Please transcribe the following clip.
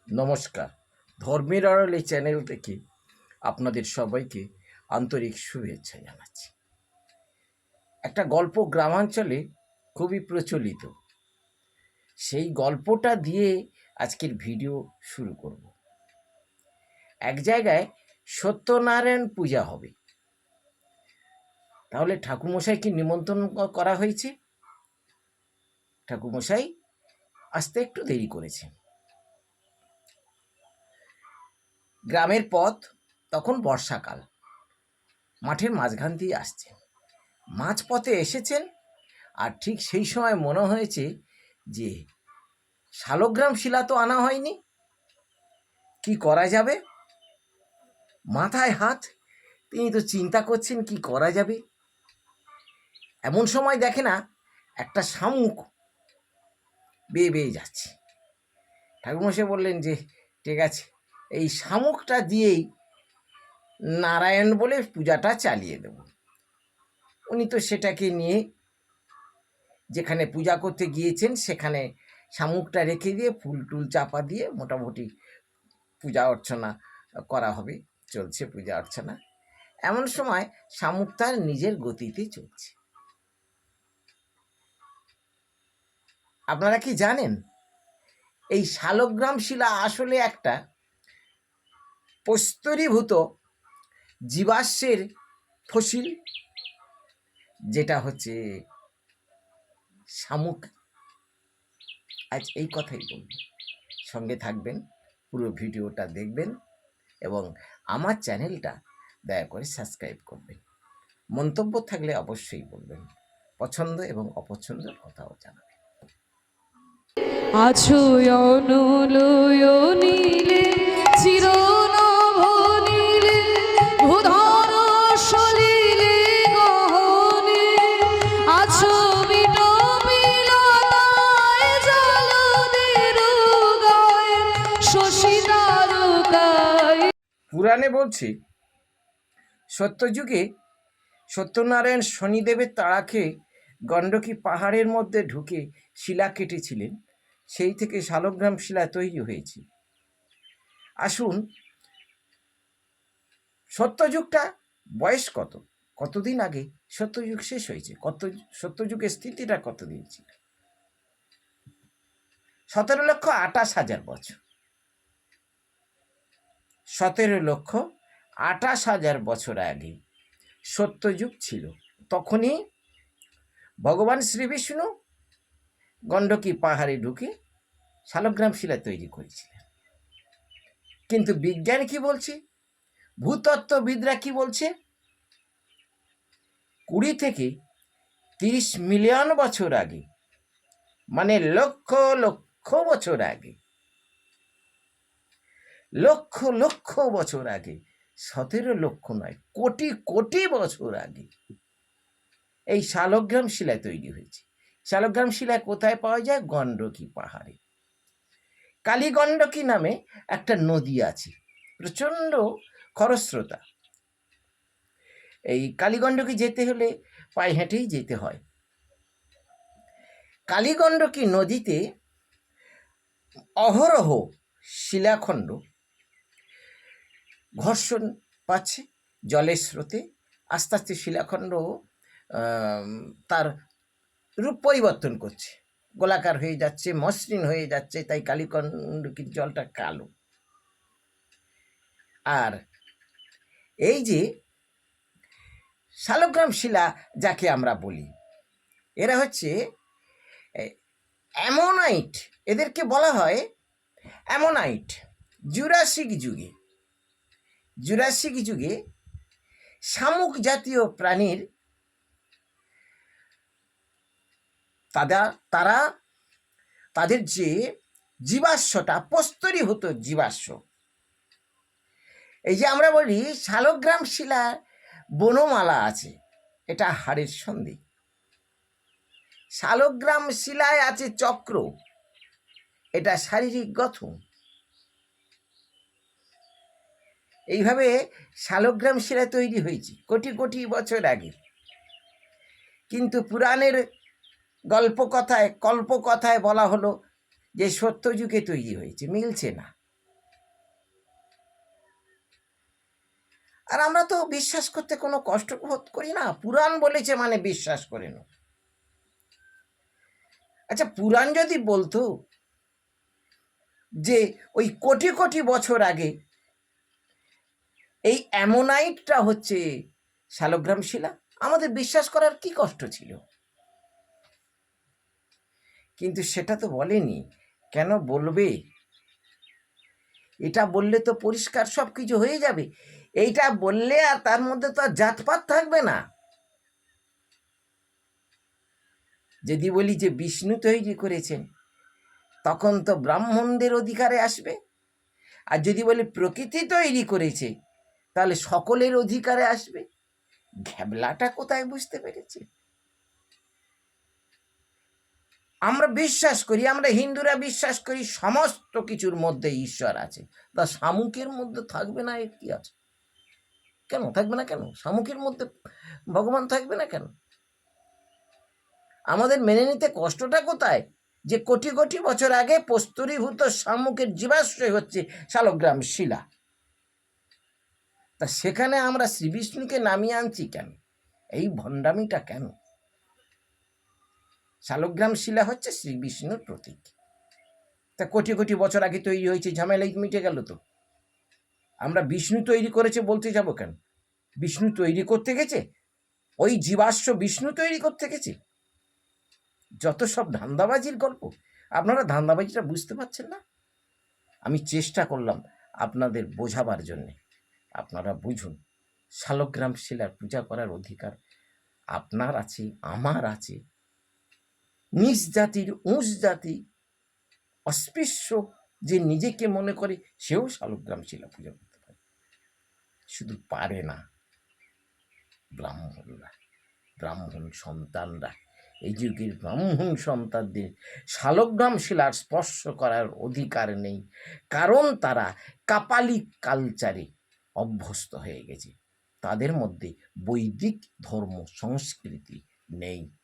নমস্কার। ধর্মের আড়াল এই চ্যানেল থেকে আপনাদের সবাইকে আন্তরিক শুভেচ্ছা জানাচ্ছি। একটা গল্প গ্রামাঞ্চলে খুবই প্রচলিত, সেই গল্পটা দিয়ে আজকের ভিডিও শুরু করব। এক জায়গায় সত্যনারায়ণ পূজা হবে, তাহলে ঠাকুরমশাইকে নিমন্ত্রণ করা হয়েছে। ঠাকুরমশাই আসতে একটু দেরি করেছে। গ্রামের পথ তখন বর্ষাকাল, মাঠের মাঝখান দিয়ে আসছেন। মাঝপথে এসেছেন, আর ঠিক সেই সময় মনে হয়েছে যে শালগ্রাম শিলা তো আনা হয়নি, কি করা যাবে। মাথায় হাত, তিনি তো চিন্তা করছেন কি করা যাবে। এমন সময় দেখে না একটা শামুক বেয়ে বেয়ে যাচ্ছে। ঠাকুরমশাই বললেন যে ঠিক আছে, এই শামুকটা দিয়েই নারায়ণ বলে পূজাটা চালিয়ে দেব। উনি তো সেটাকে নিয়ে যেখানে পূজা করতে গিয়েছেন সেখানে শামুকটা রেখে দিয়ে ফুল টুল চাপা দিয়ে মোটামুটি পূজা অর্চনা করা হবে, চলছে পূজা অর্চনা। এমন সময় শামুক তার নিজের গতিতে চলছে। আপনারা কি জানেন, এই শালগ্রাম শিলা আসলে একটা প্রস্তরীভূত জীবাশ্মের ফসিল, যেটা হচ্ছে শামুক। আজ এই কথাই বলব, সঙ্গে থাকবেন, পুরো ভিডিওটা দেখবেন এবং আমার চ্যানেলটা দয়া করে সাবস্ক্রাইব করবেন। মন্তব্য থাকলে অবশ্যই বলবেন, পছন্দ এবং অপছন্দের কথাও জানাবেন। আছো অনুলয়নীলে চিরনভনীলে ভূধর সলিলে গহনে আছো বিটবিলায় জলদের গায়ে শশীদারুকায়। পুরাণে বলছে সত্যযুগে সত্যনারায়ণ শনিদেবের তাড়া খেয়ে গণ্ডকী পাহাড়ের মধ্যে ঢুকে শিলা কেটেছিলেন, সেই থেকে শালগ্রাম শিলা তৈরি হয়েছে। আসুন, সত্যযুগটা বয়স কতদিন আগে সত্যযুগ শেষ হয়েছে, সত্যযুগের স্থিতিটা কতদিন ছিল? 17,28,000 বছর। 17,28,000 বছর আগে সত্যযুগ ছিল। তখনই ভগবান শ্রীবিষ্ণু গণ্ডকী পাহাড়ে ঢুকে শালগ্রাম শিলা তৈরি করেছিলেন। কিন্তু বিজ্ঞান কি বলছে, ভূতত্ত্ববিদরা কি বলছে, 20 থেকে 30 মিলিয়ন বছর আগে, মানে লক্ষ লক্ষ বছর আগে, লক্ষ লক্ষ বছর আগে, 17 লক্ষ নয়, কোটি কোটি বছর আগে এই শালগ্রাম শিলা তৈরি হয়েছে। শালগ্রাম শিলা কোথায় পাওয়া যায়? গণ্ডকী পাহাড়ে। কালীগণ্ডকী নামে একটা নদী আছে, প্রচণ্ড খরস্রোতা। এই কালীগণ্ডকী যেতে হলে পায়ে হেঁটেই যেতে হয়। কালীগণ্ডকী নদীতে অহরহ শিলাখণ্ড ঘর্ষণ পাচ্ছে জলের স্রোতে। আস্তে আস্তে শিলাখণ্ড তার রূপ পরিবর্তন করছে, গোলাকার হয়ে যাচ্ছে, মসৃণ হয়ে যাচ্ছে, তাই কালীগণ্ডকীর জলটা কালো। আর এই যে শালগ্রাম শিলা যাকে আমরা বলি, এরা হচ্ছে অ্যামোনাইট, এদেরকে বলা হয় অ্যামোনাইট। জুরাসিক যুগে শামুক জাতীয় প্রাণীর তাদের যে জীবাশ্মটা প্রস্তরীভূত জীবাশ্ম, এই যে আমরা বলি শালগ্রাম শিলা বনমালা আছে, এটা হাড়ের সন্ধি। শালগ্রাম শিলায় আছে চক্র, এটা শারীরিক গঠন। এইভাবে শালগ্রাম শিলা তৈরি হয়েছে কোটি কোটি বছর আগে। কিন্তু পুরাণের কল্পকথায় বলা হলো যে সত্যযুগে তৈরি হয়েছে, মিলছে না। আর আমরা তো বিশ্বাস করতে কোনো কষ্ট বোধ করি না, পুরাণ বলেছে মানে বিশ্বাস করে না। আচ্ছা, পুরাণ যদি বলতো যে ওই কোটি কোটি বছর আগে এই অ্যামোনাইটটা হচ্ছে শালগ্রাম শিলা, আমাদের বিশ্বাস করার কি কষ্ট ছিল? কিন্তু সেটা তো বলেনি। কেন বলবে? এটা বললে তো পরিষ্কার সব কিছু হয়ে যাবে। এইটা বললে আর তার মধ্যে তো আর জাতপাত থাকবে না। যদি বলি যে বিষ্ণু তৈরি করেছেন, তখন তো ব্রাহ্মণদের অধিকারে আসবে। আর যদি বলি প্রকৃতি তৈরি করেছে, তাহলে সকলের অধিকারে আসবে। ঘ্যাবলাটা কোথায় বুঝতে পেরেছে? আমরা বিশ্বাস করি, আমরা হিন্দুরা বিশ্বাস করি সমস্ত কিছুর মধ্যে ঈশ্বর আছে। তা শামুকের মধ্যে থাকবে না এর কি আছে? কেন থাকবে না? কেন শামুকের মধ্যে ভগবান থাকবে না কেন? আমাদের মেনে নিতে কষ্টটা কোথায়? যে কোটি কোটি বছর আগে প্রস্তরীভূত শামুকের জীবাশ্রয় হচ্ছে শালগ্রাম শিলা। তা সেখানে আমরা শ্রী বিষ্ণুকে নামিয়ে আনছি কেন? এই ভণ্ডামিটা কেন? শালগ্রাম শিলা হচ্ছে শ্রী বিষ্ণুর প্রতীক। তা কোটি কোটি বছর আগে তৈরি হয়েছে, ঝামেলাই মিটে গেল তো। আমরা বিষ্ণু তৈরি করেছে বলতে যাব কেন? বিষ্ণু তৈরি করতে গেছে, ওই জীবাশ্ম বিষ্ণু তৈরি করতে গেছে। যত সব ধান্দাবাজির গল্প। আপনারা ধান্দাবাজিটা বুঝতে পারছেন না। আমি চেষ্টা করলাম আপনাদের বোঝাবার জন্যে। আপনারা বুঝুন, শালগ্রাম শিলার পূজা করার অধিকার আপনার আছে, আমার আছে। নিচ জাতির, উঁচ জাতি, অস্পৃশ্য যে নিজেকে মনে করে, সেও শালগ্রাম শিলা পূজা করতে পারে। শুধু পারে না ব্রাহ্মণরা, ব্রাহ্মণ সন্তানরা। এই যুগের ব্রাহ্মণ সন্তানদের শালগ্রাম শিলার স্পর্শ করার অধিকার নেই, কারণ তারা কাপালিক কালচারে অভ্যস্ত হয়ে গেছে। তাদের মধ্যে বৈদিক ধর্ম সংস্কৃতি নেই।